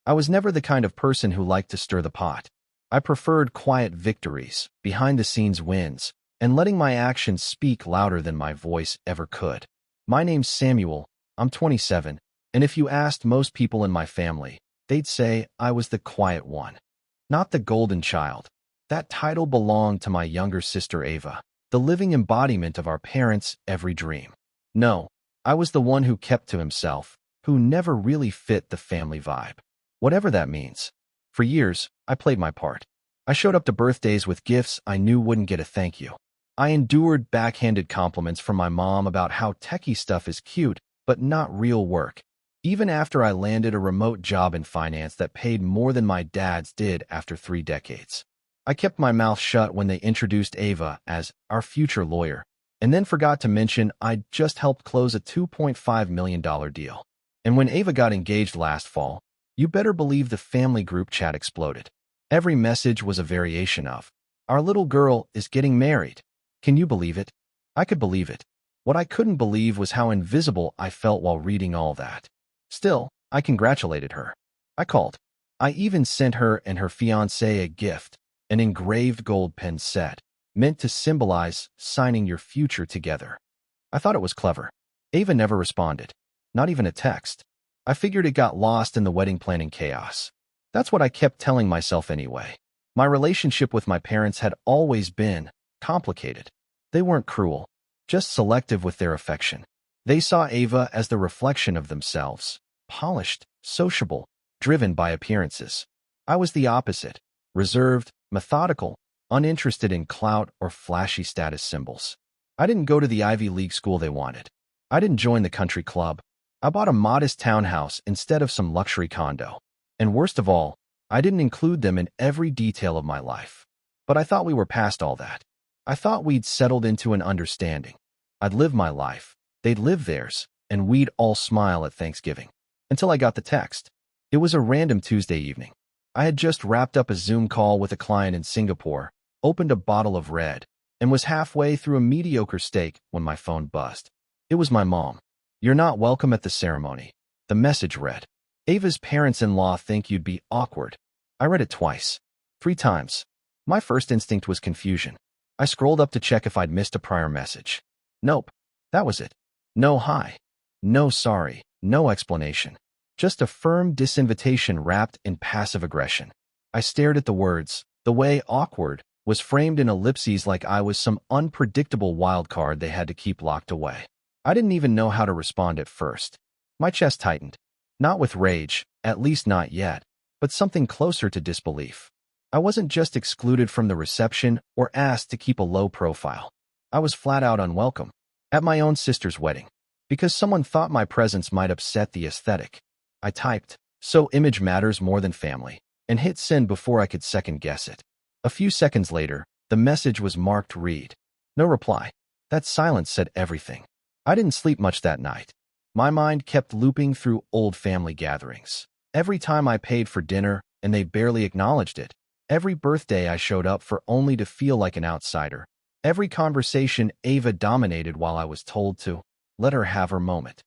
I was never the kind of person who liked to stir the pot. I preferred quiet victories, behind-the-scenes wins, and letting my actions speak louder than my voice ever could. My name's Samuel, I'm 27, and if you asked most people in my family, they'd say I was the quiet one. Not the golden child. That title belonged to my younger sister Ava, the living embodiment of our parents' every dream. No, I was the one who kept to himself, who never really fit the family vibe. Whatever that means. For years, I played my part. I showed up to birthdays with gifts I knew wouldn't get a thank you. I endured backhanded compliments from my mom about how techie stuff is cute, but not real work. Even after I landed a remote job in finance that paid more than my dad's did after 3 decades. I kept my mouth shut when they introduced Ava as our future lawyer, and then forgot to mention I'd just helped close a $2.5 million deal. And when Ava got engaged last fall, you better believe the family group chat exploded. Every message was a variation of, "Our little girl is getting married. Can you believe it?" I could believe it. What I couldn't believe was how invisible I felt while reading all that. Still, I congratulated her. I called. I even sent her and her fiancé a gift, an engraved gold pen set, meant to symbolize signing your future together. I thought it was clever. Ava never responded. Not even a text. I figured it got lost in the wedding planning chaos. That's what I kept telling myself anyway. My relationship with my parents had always been complicated. They weren't cruel, just selective with their affection. They saw Ava as the reflection of themselves, polished, sociable, driven by appearances. I was the opposite, reserved, methodical, uninterested in clout or flashy status symbols. I didn't go to the Ivy League school they wanted. I didn't join the country club. I bought a modest townhouse instead of some luxury condo. And worst of all, I didn't include them in every detail of my life. But I thought we were past all that. I thought we'd settled into an understanding. I'd live my life, they'd live theirs, and we'd all smile at Thanksgiving. Until I got the text. It was a random Tuesday evening. I had just wrapped up a Zoom call with a client in Singapore, opened a bottle of red, and was halfway through a mediocre steak when my phone buzzed. It was my mom. "You're not welcome at the ceremony." The message read, "Ava's parents-in-law think you'd be awkward." I read it twice. 3 times. My first instinct was confusion. I scrolled up to check if I'd missed a prior message. Nope. That was it. No hi. No sorry. No explanation. Just a firm disinvitation wrapped in passive aggression. I stared at the words. The way "awkward" was framed in ellipses like I was some unpredictable wild card they had to keep locked away. I didn't even know how to respond at first. My chest tightened. Not with rage, at least not yet, but something closer to disbelief. I wasn't just excluded from the reception or asked to keep a low profile. I was flat out unwelcome. At my own sister's wedding. Because someone thought my presence might upset the aesthetic. I typed, "So image matters more than family," and hit send before I could second guess it. A few seconds later, the message was marked read. No reply. That silence said everything. I didn't sleep much that night. My mind kept looping through old family gatherings. Every time I paid for dinner, and they barely acknowledged it. Every birthday I showed up for only to feel like an outsider. Every conversation Ava dominated while I was told to let her have her moment.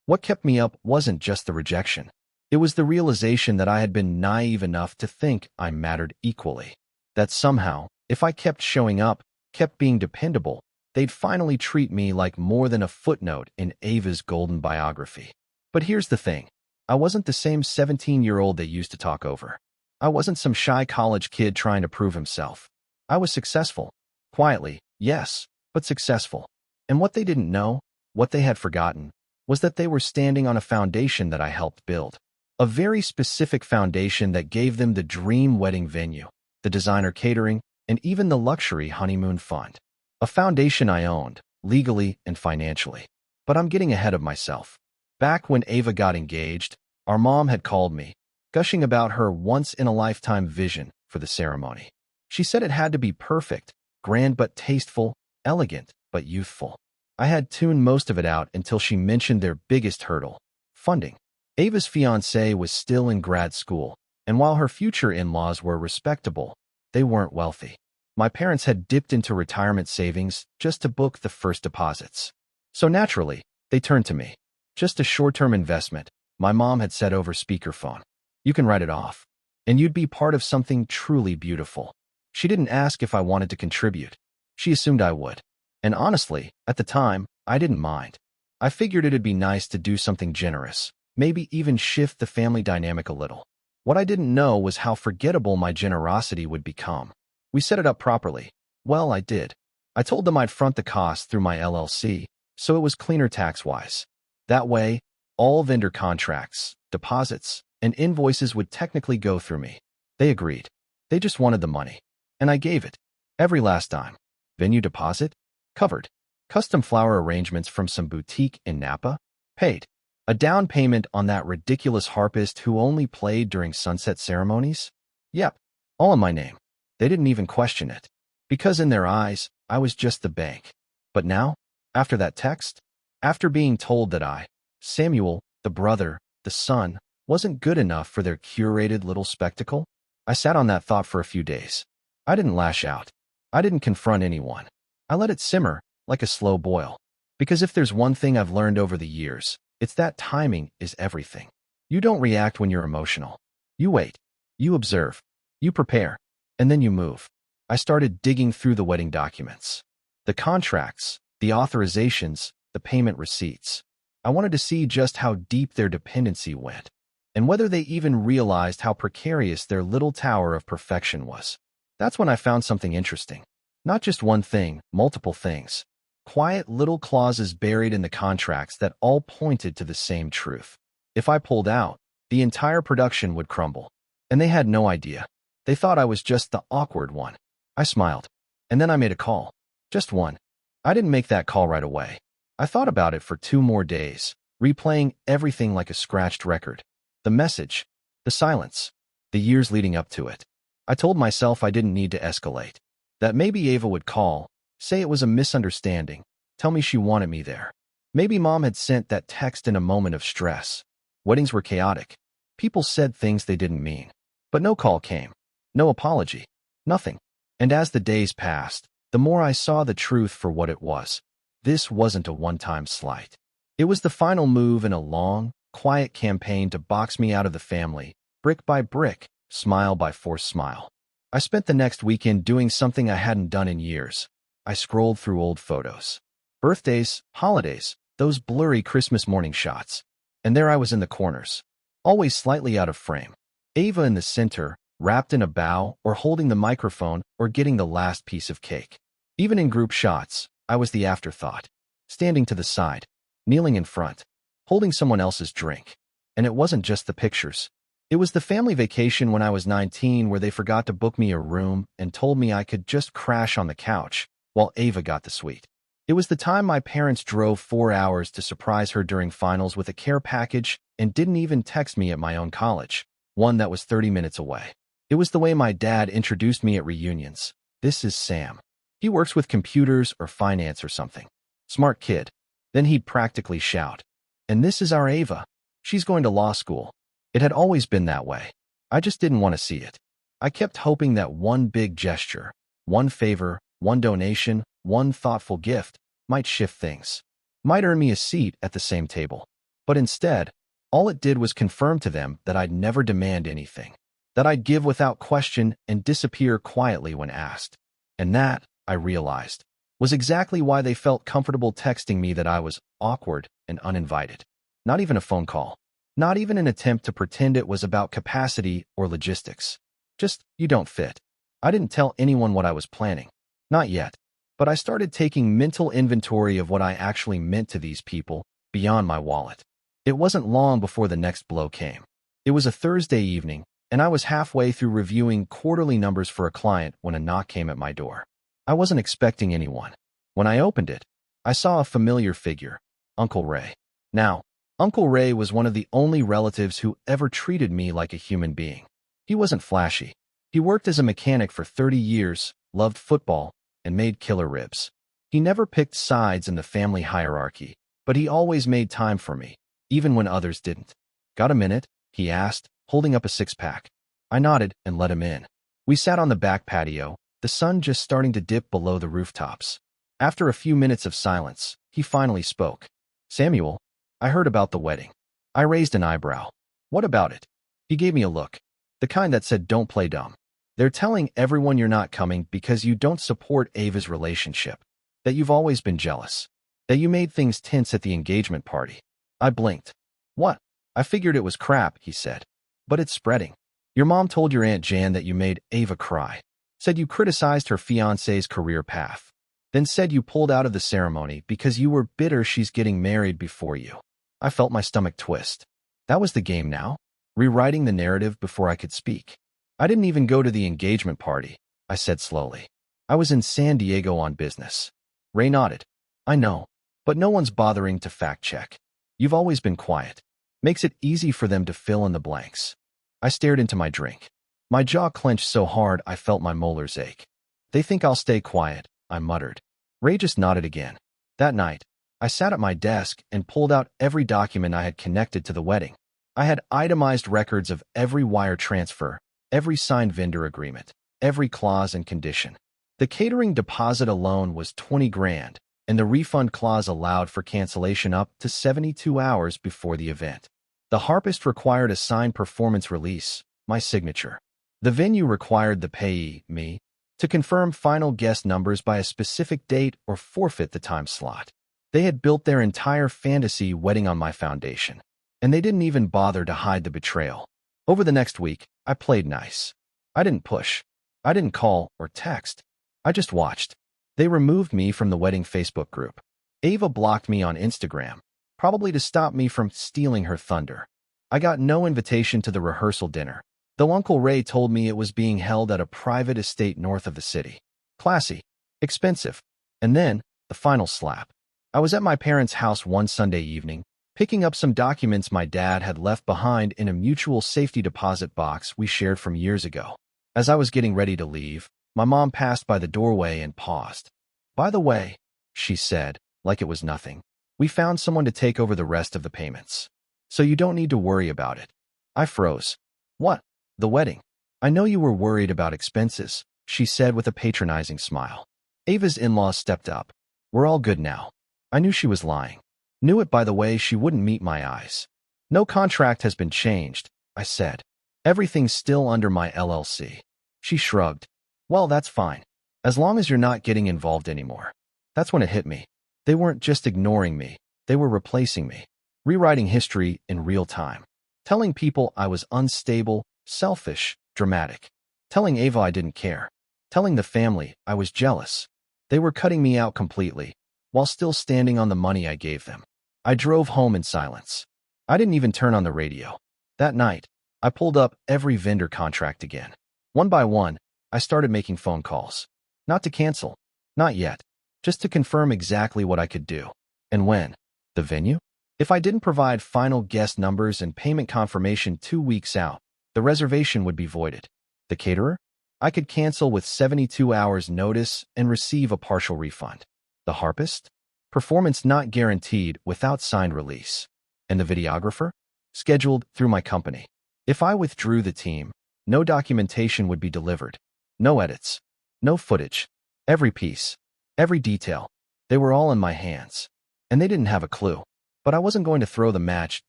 What kept me up wasn't just the rejection. It was the realization that I had been naive enough to think I mattered equally. That somehow, if I kept showing up, kept being dependable, they'd finally treat me like more than a footnote in Ava's golden biography. But here's the thing. I wasn't the same 17-year-old they used to talk over. I wasn't some shy college kid trying to prove himself. I was successful. Quietly, yes, but successful. And what they didn't know, what they had forgotten, was that they were standing on a foundation that I helped build. A very specific foundation that gave them the dream wedding venue, the designer catering, and even the luxury honeymoon fund. A foundation I owned, legally and financially. But I'm getting ahead of myself. Back when Ava got engaged, our mom had called me, gushing about her once-in-a-lifetime vision for the ceremony. She said it had to be perfect, grand but tasteful, elegant but youthful. I had tuned most of it out until she mentioned their biggest hurdle, funding. Ava's fiancé was still in grad school, and while her future in-laws were respectable, they weren't wealthy. My parents had dipped into retirement savings just to book the first deposits. So naturally, they turned to me. Just a short-term investment, my mom had said over speakerphone. You can write it off. And you'd be part of something truly beautiful. She didn't ask if I wanted to contribute. She assumed I would. And honestly, at the time, I didn't mind. I figured it'd be nice to do something generous, maybe even shift the family dynamic a little. What I didn't know was how forgettable my generosity would become. We set it up properly. Well, I did. I told them I'd front the cost through my LLC, so it was cleaner tax-wise. That way, all vendor contracts, deposits, and invoices would technically go through me. They agreed. They just wanted the money. And I gave it. Every last dime. Venue deposit? Covered. Custom flower arrangements from some boutique in Napa? Paid. A down payment on that ridiculous harpist who only played during sunset ceremonies? Yep. All in my name. They didn't even question it. Because in their eyes, I was just the bank. But now, after that text, after being told that Samuel, the brother, the son, wasn't good enough for their curated little spectacle, I sat on that thought for a few days. I didn't lash out. I didn't confront anyone. I let it simmer like a slow boil. Because if there's one thing I've learned over the years, it's that timing is everything. You don't react when you're emotional. You wait. You observe. You prepare. And then you move. I started digging through the wedding documents. The contracts, the authorizations, the payment receipts. I wanted to see just how deep their dependency went, and whether they even realized how precarious their little tower of perfection was. That's when I found something interesting. Not just one thing, multiple things. Quiet little clauses buried in the contracts that all pointed to the same truth. If I pulled out, the entire production would crumble. And they had no idea. They thought I was just the awkward one. I smiled. And then I made a call. Just one. I didn't make that call right away. I thought about it for 2 more days, replaying everything like a scratched record. The message, the silence, the years leading up to it. I told myself I didn't need to escalate. That maybe Ava would call, say it was a misunderstanding, tell me she wanted me there. Maybe Mom had sent that text in a moment of stress. Weddings were chaotic. People said things they didn't mean. But no call came. No apology. Nothing. And as the days passed, the more I saw the truth for what it was. This wasn't a one-time slight. It was the final move in a long, quiet campaign to box me out of the family, brick by brick, smile by forced smile. I spent the next weekend doing something I hadn't done in years. I scrolled through old photos. Birthdays, holidays, those blurry Christmas morning shots. And there I was in the corners, always slightly out of frame. Ava in the center, wrapped in a bow or holding the microphone or getting the last piece of cake. Even in group shots, I was the afterthought, standing to the side, kneeling in front, holding someone else's drink. And it wasn't just the pictures. It was the family vacation when I was 19 where they forgot to book me a room and told me I could just crash on the couch while Ava got the suite. It was the time my parents drove 4 hours to surprise her during finals with a care package and didn't even text me at my own college, one that was 30 minutes away. It was the way my dad introduced me at reunions. This is Sam. He works with computers or finance or something. Smart kid. Then he'd practically shout, "And this is our Ava. She's going to law school." It had always been that way. I just didn't want to see it. I kept hoping that one big gesture, one favor, one donation, one thoughtful gift might shift things, might earn me a seat at the same table. But instead, all it did was confirm to them that I'd never demand anything, that I'd give without question and disappear quietly when asked. And that, I realized, was exactly why they felt comfortable texting me that I was awkward and uninvited. Not even a phone call. Not even an attempt to pretend it was about capacity or logistics. Just, you don't fit. I didn't tell anyone what I was planning. Not yet. But I started taking mental inventory of what I actually meant to these people, beyond my wallet. It wasn't long before the next blow came. It was a Thursday evening, and I was halfway through reviewing quarterly numbers for a client when a knock came at my door. I wasn't expecting anyone. When I opened it, I saw a familiar figure, Uncle Ray. Now, Uncle Ray was one of the only relatives who ever treated me like a human being. He wasn't flashy. He worked as a mechanic for 30 years, loved football, and made killer ribs. He never picked sides in the family hierarchy, but he always made time for me, even when others didn't. "Got a minute?" he asked, holding up a 6-pack. I nodded and let him in. We sat on the back patio, the sun just starting to dip below the rooftops. After a few minutes of silence, he finally spoke. "Samuel, I heard about the wedding." I raised an eyebrow. "What about it?" He gave me a look, the kind that said, "Don't play dumb." They're telling everyone you're not coming because you don't support Ava's relationship, that you've always been jealous, that you made things tense at the engagement party. I blinked. What? I figured it was crap, he said. But it's spreading. Your mom told your Aunt Jan that you made Ava cry, said you criticized her fiancé's career path, then said you pulled out of the ceremony because you were bitter she's getting married before you. I felt my stomach twist. That was the game now? Rewriting the narrative before I could speak. I didn't even go to the engagement party, I said slowly. I was in San Diego on business. Ray nodded. I know, but no one's bothering to fact-check. You've always been quiet. Makes it easy for them to fill in the blanks. I stared into my drink. My jaw clenched so hard I felt my molars ache. They think I'll stay quiet, I muttered. Ray just nodded again. That night, I sat at my desk and pulled out every document I had connected to the wedding. I had itemized records of every wire transfer, every signed vendor agreement, every clause and condition. The catering deposit alone was 20 grand, and the refund clause allowed for cancellation up to 72 hours before the event. The harpist required a signed performance release, my signature. The venue required the payee, me, to confirm final guest numbers by a specific date or forfeit the time slot. They had built their entire fantasy wedding on my foundation, and they didn't even bother to hide the betrayal. Over the next week, I played nice. I didn't push. I didn't call or text. I just watched. They removed me from the wedding Facebook group. Ava blocked me on Instagram, probably to stop me from stealing her thunder. I got no invitation to the rehearsal dinner, though Uncle Ray told me it was being held at a private estate north of the city. Classy, expensive. And then, the final slap. I was at my parents' house one Sunday evening, picking up some documents my dad had left behind in a mutual safety deposit box we shared from years ago. As I was getting ready to leave, my mom passed by the doorway and paused. By the way, she said, like it was nothing, we found someone to take over the rest of the payments. So you don't need to worry about it. I froze. What? The wedding? I know you were worried about expenses, she said with a patronizing smile. Ava's in-laws stepped up. We're all good now. I knew she was lying. Knew it by the way she wouldn't meet my eyes. No contract has been changed, I said. Everything's still under my LLC. She shrugged. Well, that's fine. As long as you're not getting involved anymore. That's when it hit me. They weren't just ignoring me. They were replacing me. Rewriting history in real time. Telling people I was unstable, selfish, dramatic. Telling Ava I didn't care. Telling the family I was jealous. They were cutting me out completely, while still standing on the money I gave them. I drove home in silence. I didn't even turn on the radio. That night, I pulled up every vendor contract again. One by one, I started making phone calls. Not to cancel. Not yet. Just to confirm exactly what I could do. And when. The venue? If I didn't provide final guest numbers and payment confirmation 2 weeks out, the reservation would be voided. The caterer? I could cancel with 72 hours notice and receive a partial refund. The harpist? Performance not guaranteed without signed release. And the videographer? Scheduled through my company. If I withdrew the team, no documentation would be delivered. No edits. No footage. Every piece. Every detail. They were all in my hands. And they didn't have a clue. But I wasn't going to throw the match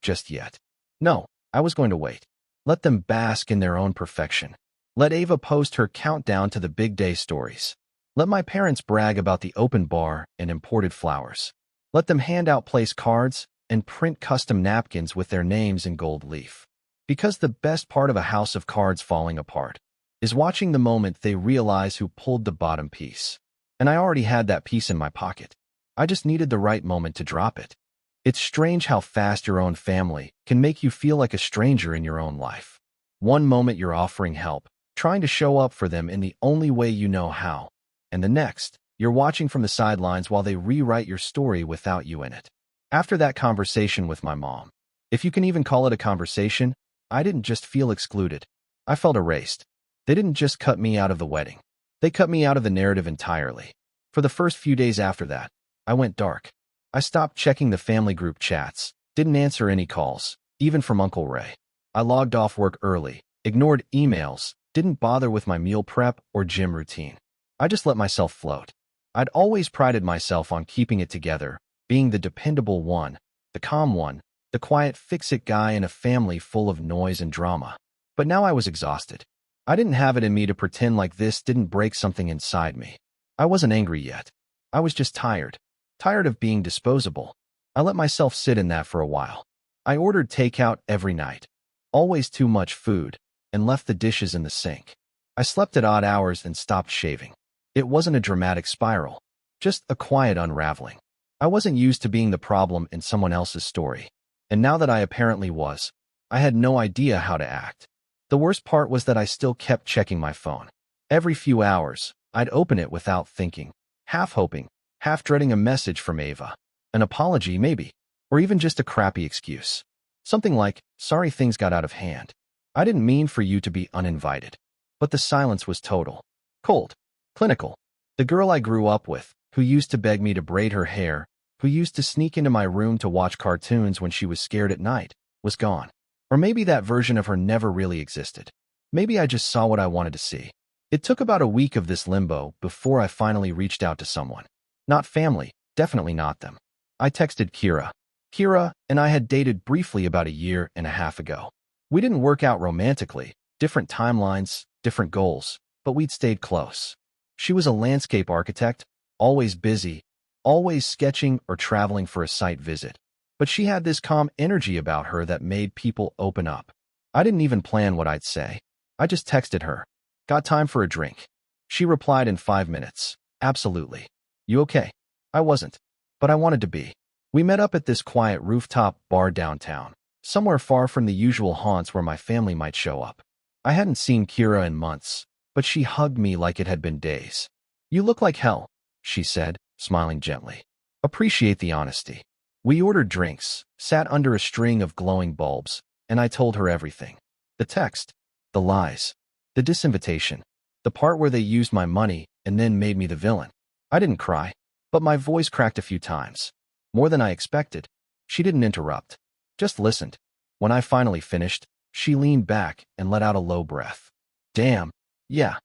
just yet. No, I was going to wait. Let them bask in their own perfection. Let Ava post her countdown to the big day stories. Let my parents brag about the open bar and imported flowers. Let them hand out place cards and print custom napkins with their names in gold leaf. Because the best part of a house of cards falling apart is watching the moment they realize who pulled the bottom piece. And I already had that piece in my pocket. I just needed the right moment to drop it. It's strange how fast your own family can make you feel like a stranger in your own life. One moment you're offering help, trying to show up for them in the only way you know how. And the next, you're watching from the sidelines while they rewrite your story without you in it. After that conversation with my mom, if you can even call it a conversation, I didn't just feel excluded. I felt erased. They didn't just cut me out of the wedding. They cut me out of the narrative entirely. For the first few days after that, I went dark. I stopped checking the family group chats, didn't answer any calls, even from Uncle Ray. I logged off work early, ignored emails, didn't bother with my meal prep or gym routine. I just let myself float. I'd always prided myself on keeping it together, being the dependable one, the calm one, the quiet fix-it guy in a family full of noise and drama. But now I was exhausted. I didn't have it in me to pretend like this didn't break something inside me. I wasn't angry yet. I was just tired. Tired of being disposable. I let myself sit in that for a while. I ordered takeout every night. Always too much food, and left the dishes in the sink. I slept at odd hours and stopped shaving. It wasn't a dramatic spiral. Just a quiet unraveling. I wasn't used to being the problem in someone else's story. And now that I apparently was, I had no idea how to act. The worst part was that I still kept checking my phone. Every few hours, I'd open it without thinking, half hoping, half dreading a message from Ava. An apology, maybe, or even just a crappy excuse. Something like, sorry things got out of hand. I didn't mean for you to be uninvited. But the silence was total. Cold. Clinical. The girl I grew up with, who used to beg me to braid her hair, who used to sneak into my room to watch cartoons when she was scared at night, was gone. Or maybe that version of her never really existed. Maybe I just saw what I wanted to see. It took about a week of this limbo before I finally reached out to someone. Not family, definitely not them. I texted Kira. Kira and I had dated briefly about a year and a half ago. We didn't work out romantically, different timelines, different goals, but we'd stayed close. She was a landscape architect, always busy, always sketching or traveling for a site visit. But she had this calm energy about her that made people open up. I didn't even plan what I'd say. I just texted her. Got time for a drink? She replied in 5 minutes. Absolutely. You okay? I wasn't. But I wanted to be. We met up at this quiet rooftop bar downtown, somewhere far from the usual haunts where my family might show up. I hadn't seen Kira in months, but she hugged me like it had been days. You look like hell, she said, smiling gently. Appreciate the honesty. We ordered drinks, sat under a string of glowing bulbs, and I told her everything. The text, the lies, the disinvitation, the part where they used my money and then made me the villain. I didn't cry, but my voice cracked a few times. More than I expected. She didn't interrupt, just listened. When I finally finished, she leaned back and let out a low breath. Damn, yeah.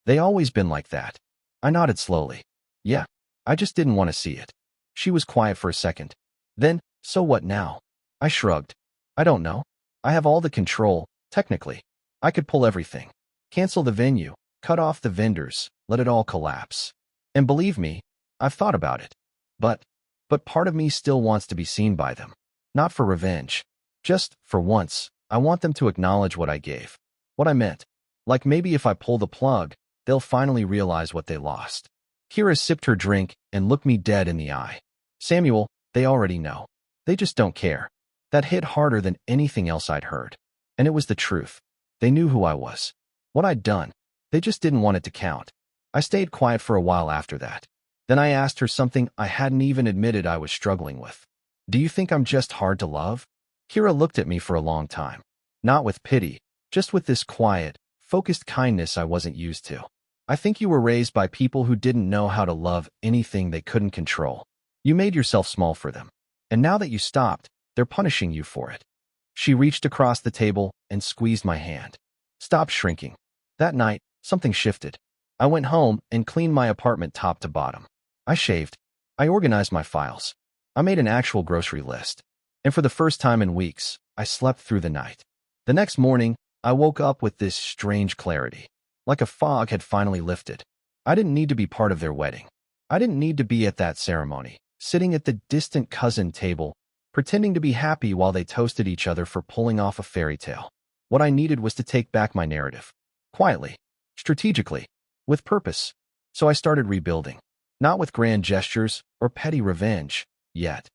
They always been like that. I nodded slowly. Yeah, I just didn't want to see it. She was quiet for a second. Then, so what now? I shrugged. I don't know. I have all the control, technically. I could pull everything. Cancel the venue, cut off the vendors, let it all collapse. And believe me, I've thought about it. But part of me still wants to be seen by them. Not for revenge. Just, for once, I want them to acknowledge what I gave. What I meant. Like maybe if I pull the plug, they'll finally realize what they lost. Kira sipped her drink and looked me dead in the eye. Samuel, they already know. They just don't care. That hit harder than anything else I'd heard. And it was the truth. They knew who I was. What I'd done. They just didn't want it to count. I stayed quiet for a while after that. Then I asked her something I hadn't even admitted I was struggling with. Do you think I'm just hard to love? Kira looked at me for a long time. Not with pity, just with this quiet, focused kindness I wasn't used to. I think you were raised by people who didn't know how to love anything they couldn't control. You made yourself small for them. And now that you stopped, they're punishing you for it. She reached across the table and squeezed my hand. Stop shrinking. That night, something shifted. I went home and cleaned my apartment top to bottom. I shaved. I organized my files. I made an actual grocery list. And for the first time in weeks, I slept through the night. The next morning, I woke up with this strange clarity. Like a fog had finally lifted. I didn't need to be part of their wedding. I didn't need to be at that ceremony, sitting at the distant cousin table, pretending to be happy while they toasted each other for pulling off a fairy tale. What I needed was to take back my narrative. Quietly. Strategically. With purpose. So I started rebuilding. Not with grand gestures or petty revenge, yet.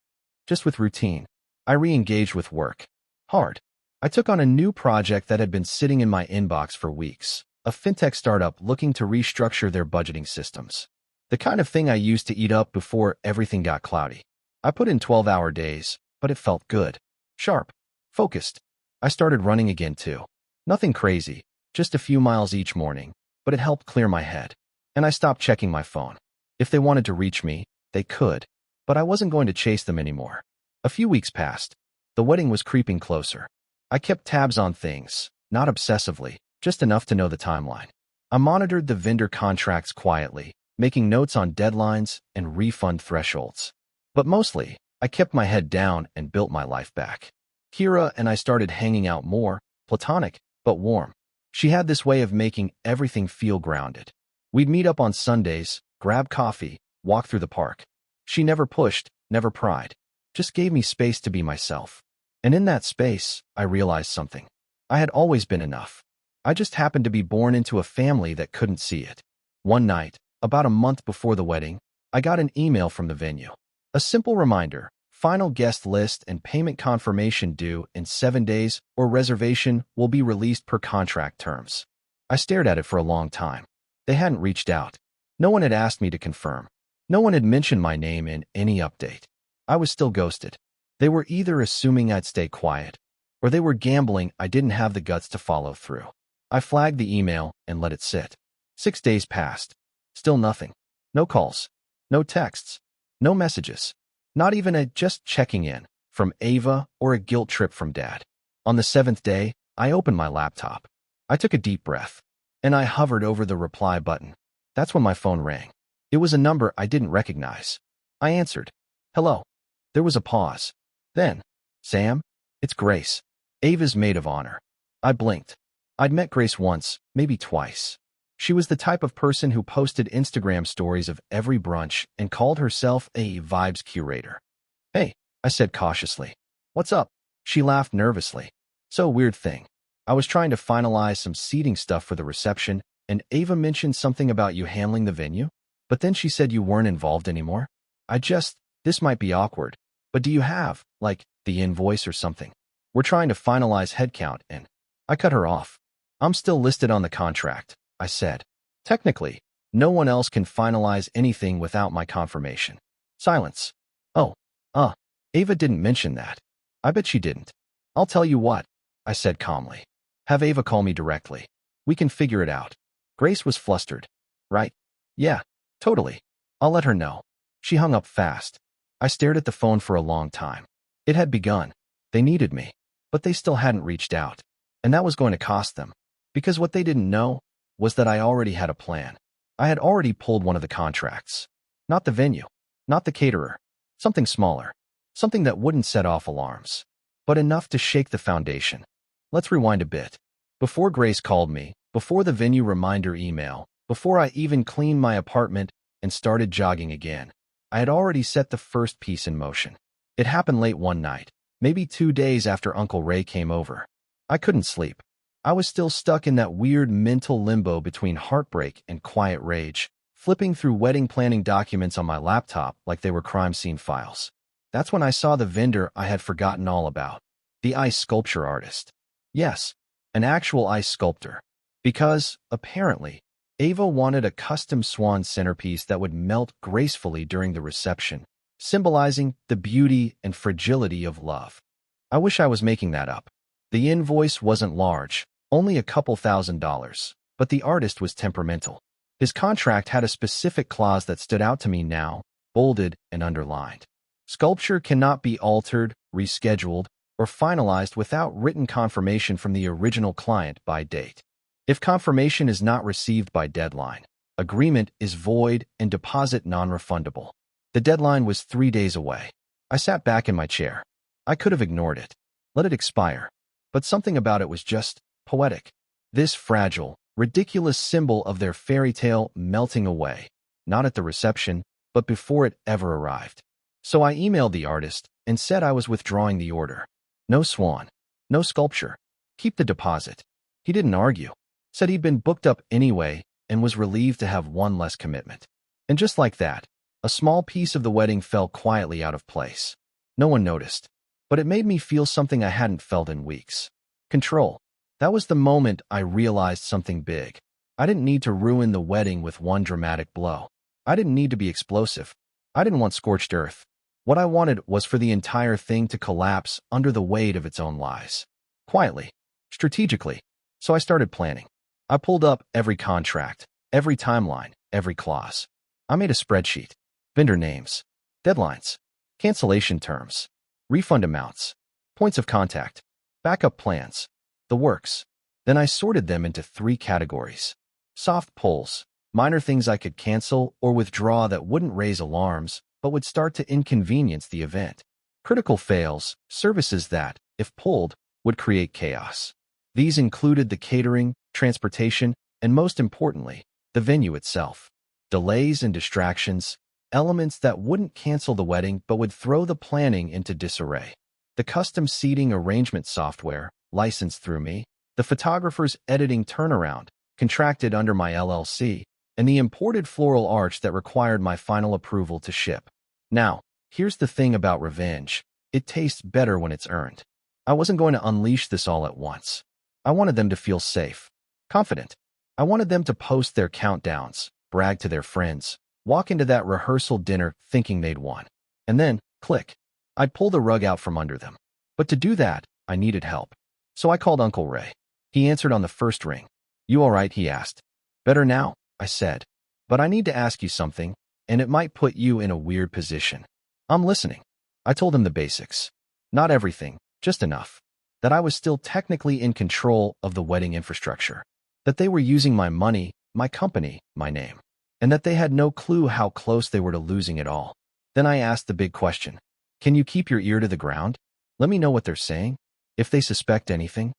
Just with routine. I re-engaged with work. Hard. I took on a new project that had been sitting in my inbox for weeks. A fintech startup looking to restructure their budgeting systems. The kind of thing I used to eat up before everything got cloudy. I put in 12-hour days, but it felt good. Sharp. Focused. I started running again too. Nothing crazy, just a few miles each morning, but it helped clear my head. And I stopped checking my phone. If they wanted to reach me, they could, but I wasn't going to chase them anymore. A few weeks passed. The wedding was creeping closer. I kept tabs on things, not obsessively, just enough to know the timeline. I monitored the vendor contracts quietly, making notes on deadlines and refund thresholds. But mostly, I kept my head down and built my life back. Kira and I started hanging out more, platonic, but warm. She had this way of making everything feel grounded. We'd meet up on Sundays, grab coffee, walk through the park. She never pushed, never pried, just gave me space to be myself. And in that space, I realized something. I had always been enough. I just happened to be born into a family that couldn't see it. One night, about a month before the wedding, I got an email from the venue. A simple reminder, final guest list and payment confirmation due in 7 days or reservation will be released per contract terms. I stared at it for a long time. They hadn't reached out. No one had asked me to confirm. No one had mentioned my name in any update. I was still ghosted. They were either assuming I'd stay quiet, or they were gambling I didn't have the guts to follow through. I flagged the email and let it sit. 6 days passed. Still nothing. No calls. No texts. No messages. Not even a just checking in from Ava or a guilt trip from Dad. On the 7th day, I opened my laptop. I took a deep breath, and I hovered over the reply button. That's when my phone rang. It was a number I didn't recognize. I answered. Hello. There was a pause. Then, Sam, it's Grace, Ava's maid of honor. I blinked. I'd met Grace once, maybe twice. She was the type of person who posted Instagram stories of every brunch and called herself a vibes curator. Hey, I said cautiously. What's up? She laughed nervously. So weird thing. I was trying to finalize some seating stuff for the reception, and Ava mentioned something about you handling the venue, but then she said you weren't involved anymore. This might be awkward, but do you have, like, the invoice or something? We're trying to finalize headcount, and I cut her off. I'm still listed on the contract, I said. Technically, no one else can finalize anything without my confirmation. Silence. Oh, Ava didn't mention that. I bet she didn't. I'll tell you what, I said calmly. Have Ava call me directly. We can figure it out. Grace was flustered. Right? Yeah, totally. I'll let her know. She hung up fast. I stared at the phone for a long time. It had begun. They needed me, but they still hadn't reached out. And that was going to cost them. Because what they didn't know was that I already had a plan. I had already pulled one of the contracts. Not the venue. Not the caterer. Something smaller. Something that wouldn't set off alarms. But enough to shake the foundation. Let's rewind a bit. Before Grace called me, before the venue reminder email, before I even cleaned my apartment and started jogging again, I had already set the first piece in motion. It happened late one night, maybe 2 days after Uncle Ray came over. I couldn't sleep. I was still stuck in that weird mental limbo between heartbreak and quiet rage, flipping through wedding planning documents on my laptop like they were crime scene files. That's when I saw the vendor I had forgotten all about. The ice sculpture artist. Yes, an actual ice sculptor. Because, apparently, Ava wanted a custom swan centerpiece that would melt gracefully during the reception, symbolizing the beauty and fragility of love. I wish I was making that up. The invoice wasn't large, only a couple $1,000s, but the artist was temperamental. His contract had a specific clause that stood out to me now, bolded and underlined. Sculpture cannot be altered, rescheduled, or finalized without written confirmation from the original client by date. If confirmation is not received by deadline, agreement is void and deposit non-refundable. The deadline was 3 days away. I sat back in my chair. I could have ignored it, let it expire. But something about it was just poetic. This fragile, ridiculous symbol of their fairy tale melting away, not at the reception, but before it ever arrived. So I emailed the artist and said I was withdrawing the order. No swan, no sculpture. Keep the deposit. He didn't argue. Said he'd been booked up anyway and was relieved to have one less commitment. And just like that, a small piece of the wedding fell quietly out of place. No one noticed, but it made me feel something I hadn't felt in weeks. Control. That was the moment I realized something big. I didn't need to ruin the wedding with one dramatic blow. I didn't need to be explosive. I didn't want scorched earth. What I wanted was for the entire thing to collapse under the weight of its own lies. Quietly. Strategically. So I started planning. I pulled up every contract, every timeline, every clause. I made a spreadsheet. Vendor names. Deadlines. Cancellation terms. Refund amounts. Points of contact. Backup plans. The works. Then I sorted them into 3 categories. Soft pulls. Minor things I could cancel or withdraw that wouldn't raise alarms, but would start to inconvenience the event. Critical fails. Services that, if pulled, would create chaos. These included the catering, transportation, and most importantly, the venue itself. Delays and distractions, elements that wouldn't cancel the wedding but would throw the planning into disarray. The custom seating arrangement software, licensed through me, the photographer's editing turnaround, contracted under my LLC, and the imported floral arch that required my final approval to ship. Now, here's the thing about revenge. It tastes better when it's earned. I wasn't going to unleash this all at once. I wanted them to feel safe, confident. I wanted them to post their countdowns, brag to their friends, walk into that rehearsal dinner thinking they'd won. And then, click, I'd pull the rug out from under them. But to do that, I needed help. So I called Uncle Ray. He answered on the first ring. "You all right?" he asked. "Better now," I said. "But I need to ask you something, and it might put you in a weird position." "I'm listening." I told him the basics. Not everything, just enough. That I was still technically in control of the wedding infrastructure. That they were using my money, my company, my name. And that they had no clue how close they were to losing it all. Then I asked the big question. "Can you keep your ear to the ground? Let me know what they're saying. If they suspect anything."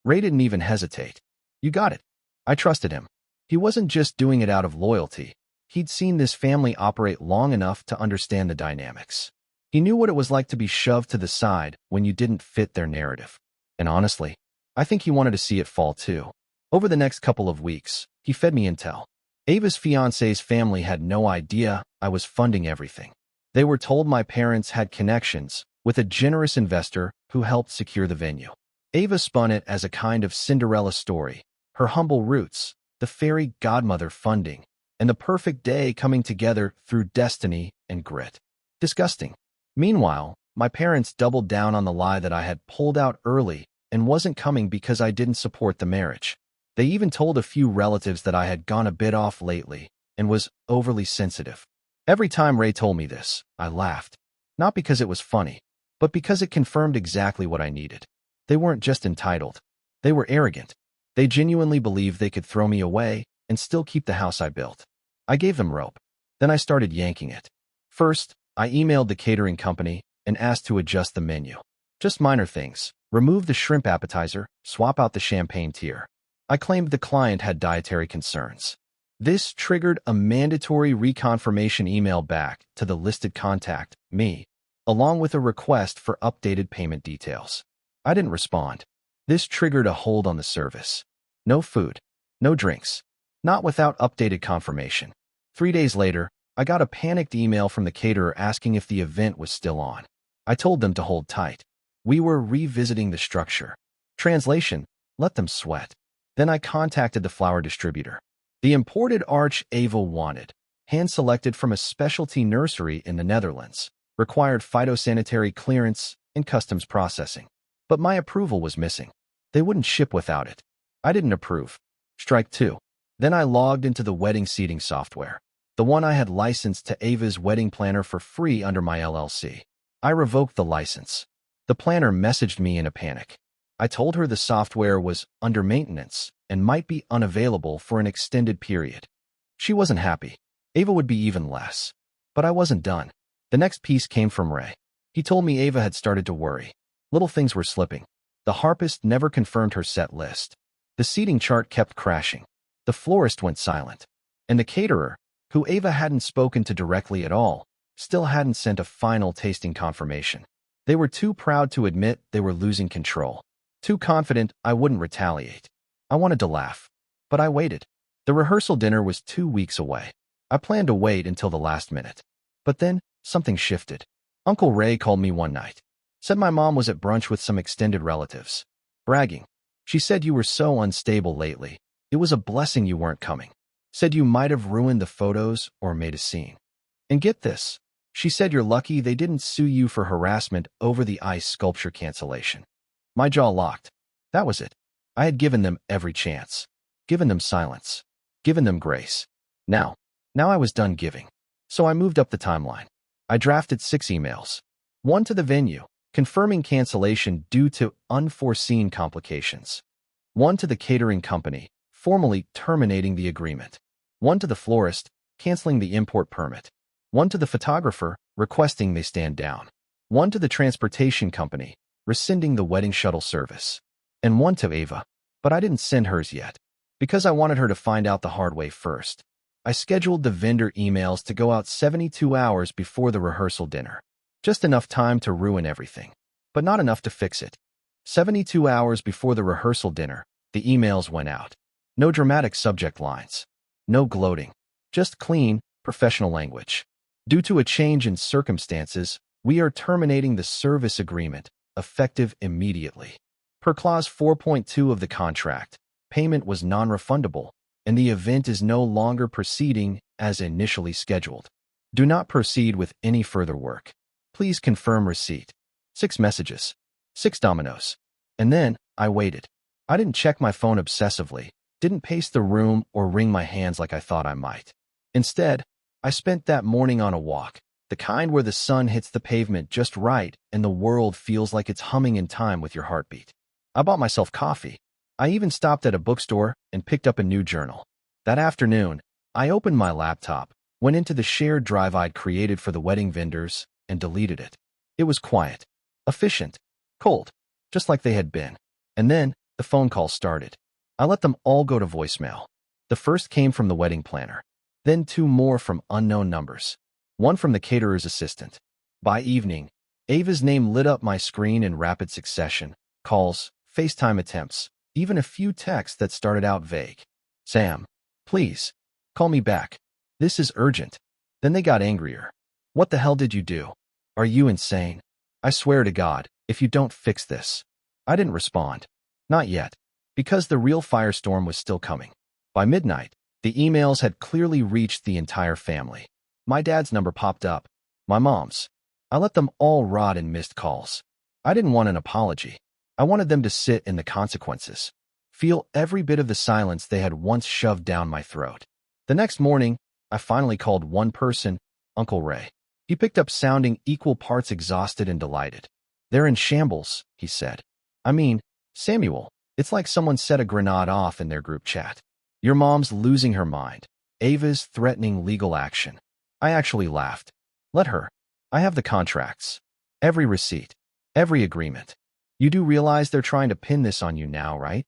Ray didn't even hesitate. "You got it." I trusted him. He wasn't just doing it out of loyalty. He'd seen this family operate long enough to understand the dynamics. He knew what it was like to be shoved to the side when you didn't fit their narrative. And honestly, I think he wanted to see it fall too. Over the next couple of weeks, he fed me intel. Ava's fiancé's family had no idea I was funding everything. They were told my parents had connections with a generous investor who helped secure the venue. Ava spun it as a kind of Cinderella story, her humble roots, the fairy godmother funding, and the perfect day coming together through destiny and grit. Disgusting. Meanwhile, my parents doubled down on the lie that I had pulled out early and wasn't coming because I didn't support the marriage. They even told a few relatives that I had gone a bit off lately and was overly sensitive. Every time Ray told me this, I laughed. Not because it was funny, but because it confirmed exactly what I needed. They weren't just entitled. They were arrogant. They genuinely believed they could throw me away and still keep the house I built. I gave them rope. Then I started yanking it. First, I emailed the catering company and asked to adjust the menu. Just minor things. Remove the shrimp appetizer, swap out the champagne tier. I claimed the client had dietary concerns. This triggered a mandatory reconfirmation email back to the listed contact, me, along with a request for updated payment details. I didn't respond. This triggered a hold on the service. No food, no drinks, not without updated confirmation. 3 days later, I got a panicked email from the caterer asking if the event was still on. I told them to hold tight. We were revisiting the structure. Translation, let them sweat. Then I contacted the flower distributor. The imported arch Ava wanted, hand-selected from a specialty nursery in the Netherlands, required phytosanitary clearance and customs processing. But my approval was missing. They wouldn't ship without it. I didn't approve. Strike 2. Then I logged into the wedding seating software, the one I had licensed to Ava's wedding planner for free under my LLC. I revoked the license. The planner messaged me in a panic. I told her the software was under maintenance and might be unavailable for an extended period. She wasn't happy. Ava would be even less. But I wasn't done. The next piece came from Ray. He told me Ava had started to worry. Little things were slipping. The harpist never confirmed her set list. The seating chart kept crashing. The florist went silent. And the caterer, who Ava hadn't spoken to directly at all, still hadn't sent a final tasting confirmation. They were too proud to admit they were losing control. Too confident I wouldn't retaliate. I wanted to laugh. But I waited. The rehearsal dinner was 2 weeks away. I planned to wait until the last minute. But then, something shifted. Uncle Ray called me one night. Said my mom was at brunch with some extended relatives. Bragging. She said you were so unstable lately. It was a blessing you weren't coming. Said you might have ruined the photos or made a scene. And get this. She said you're lucky they didn't sue you for harassment over the ice sculpture cancellation. My jaw locked. That was it. I had given them every chance. Given them silence. Given them grace. Now I was done giving. So I moved up the timeline. I drafted 6 emails. 1 to the venue, confirming cancellation due to unforeseen complications. 1 to the catering company, formally terminating the agreement. 1 to the florist, canceling the import permit. 1 to the photographer, requesting they stand down. 1 to the transportation company, rescinding the wedding shuttle service. And 1 to Ava. But I didn't send hers yet, because I wanted her to find out the hard way first. I scheduled the vendor emails to go out 72 hours before the rehearsal dinner. Just enough time to ruin everything, but not enough to fix it. 72 hours before the rehearsal dinner, the emails went out. No dramatic subject lines. No gloating. Just clean, professional language. Due to a change in circumstances, we are terminating the service agreement, effective immediately. Per clause 4.2 of the contract, payment was non-refundable, and the event is no longer proceeding as initially scheduled. Do not proceed with any further work. Please confirm receipt. 6 messages. 6 dominoes. And then, I waited. I didn't check my phone obsessively, didn't pace the room or wring my hands like I thought I might. Instead, I spent that morning on a walk, the kind where the sun hits the pavement just right and the world feels like it's humming in time with your heartbeat. I bought myself coffee. I even stopped at a bookstore and picked up a new journal. That afternoon, I opened my laptop, went into the shared drive I'd created for the wedding vendors, and deleted it. It was quiet, efficient, cold, just like they had been. And then, the phone calls started. I let them all go to voicemail. The first came from the wedding planner. Then 2 more from unknown numbers. One from the caterer's assistant. By evening, Ava's name lit up my screen in rapid succession. Calls, FaceTime attempts, even a few texts that started out vague. Sam, please, call me back. This is urgent. Then they got angrier. What the hell did you do? Are you insane? I swear to God, if you don't fix this. I didn't respond. Not yet, because the real firestorm was still coming. By midnight, the emails had clearly reached the entire family. My dad's number popped up. My mom's. I let them all rot in missed calls. I didn't want an apology. I wanted them to sit in the consequences. Feel every bit of the silence they had once shoved down my throat. The next morning, I finally called one person, Uncle Ray. He picked up sounding equal parts exhausted and delighted. They're in shambles, he said. I mean, Samuel, it's like someone set a grenade off in their group chat. Your mom's losing her mind. Ava's threatening legal action. I actually laughed. Let her. I have the contracts. Every receipt. Every agreement. You do realize they're trying to pin this on you now, right?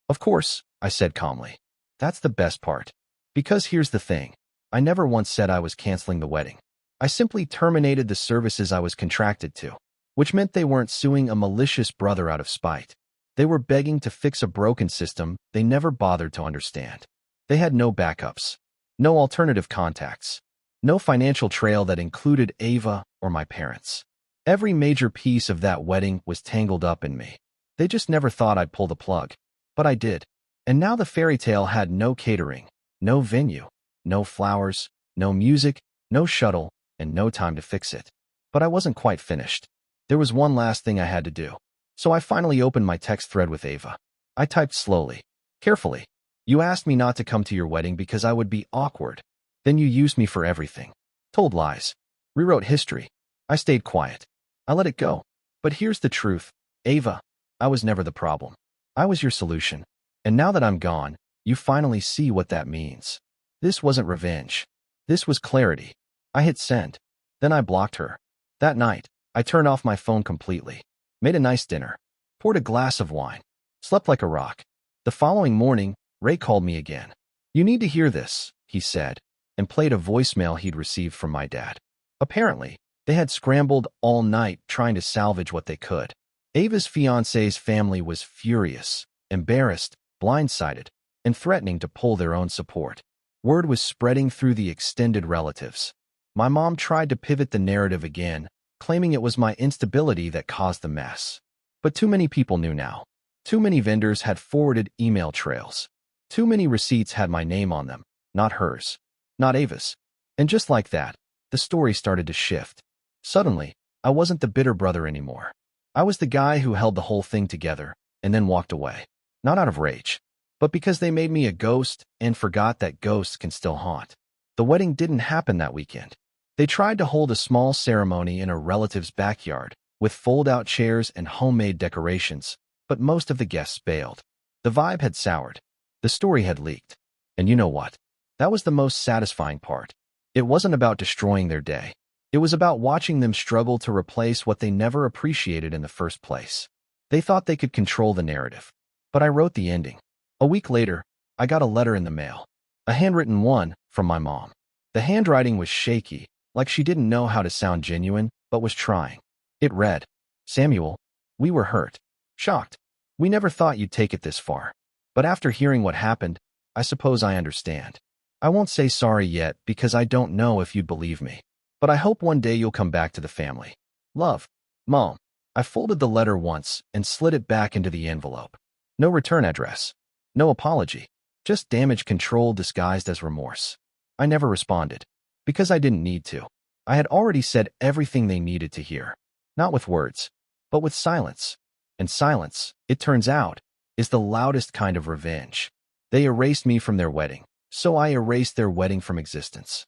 Of course, I said calmly. That's the best part. Because here's the thing. I never once said I was canceling the wedding. I simply terminated the services I was contracted to, which meant they weren't suing a malicious brother out of spite. They were begging to fix a broken system they never bothered to understand. They had no backups, no alternative contacts, no financial trail that included Ava or my parents. Every major piece of that wedding was tangled up in me. They just never thought I'd pull the plug. But I did. And now the fairy tale had no catering, no venue, no flowers, no music, no shuttle, and no time to fix it. But I wasn't quite finished. There was one last thing I had to do. So I finally opened my text thread with Ava. I typed slowly, carefully. You asked me not to come to your wedding because I would be awkward. Then you used me for everything. Told lies. Rewrote history. I stayed quiet. I let it go. But here's the truth. Ava, I was never the problem. I was your solution. And now that I'm gone, you finally see what that means. This wasn't revenge. This was clarity. I hit send. Then I blocked her. That night, I turned off my phone completely. Made a nice dinner. Poured a glass of wine. Slept like a rock. The following morning, Ray called me again. You need to hear this, he said, and played a voicemail he'd received from my dad. Apparently, they had scrambled all night trying to salvage what they could. Ava's fiancé's family was furious, embarrassed, blindsided, and threatening to pull their own support. Word was spreading through the extended relatives. My mom tried to pivot the narrative again, claiming it was my instability that caused the mess. But too many people knew now. Too many vendors had forwarded email trails. Too many receipts had my name on them, not hers, not Ava's. And just like that, the story started to shift. Suddenly, I wasn't the bitter brother anymore. I was the guy who held the whole thing together and then walked away. Not out of rage, but because they made me a ghost and forgot that ghosts can still haunt. The wedding didn't happen that weekend. They tried to hold a small ceremony in a relative's backyard with fold-out chairs and homemade decorations, but most of the guests bailed. The vibe had soured. The story had leaked. And you know what? That was the most satisfying part. It wasn't about destroying their day. It was about watching them struggle to replace what they never appreciated in the first place. They thought they could control the narrative. but I wrote the ending. A week later, I got a letter in the mail. A handwritten one from my mom. The handwriting was shaky, like she didn't know how to sound genuine, but was trying. It read, "Samuel, we were hurt. Shocked. We never thought you'd take it this far. But after hearing what happened, I suppose I understand. I won't say sorry yet because I don't know if you'd believe me. But I hope one day you'll come back to the family. Love, Mom." I folded the letter once and slid it back into the envelope. No return address. No apology. Just damage control disguised as remorse. I never responded. Because I didn't need to. I had already said everything they needed to hear. Not with words, but with silence. And silence, it turns out, is the loudest kind of revenge. They erased me from their wedding, so I erased their wedding from existence.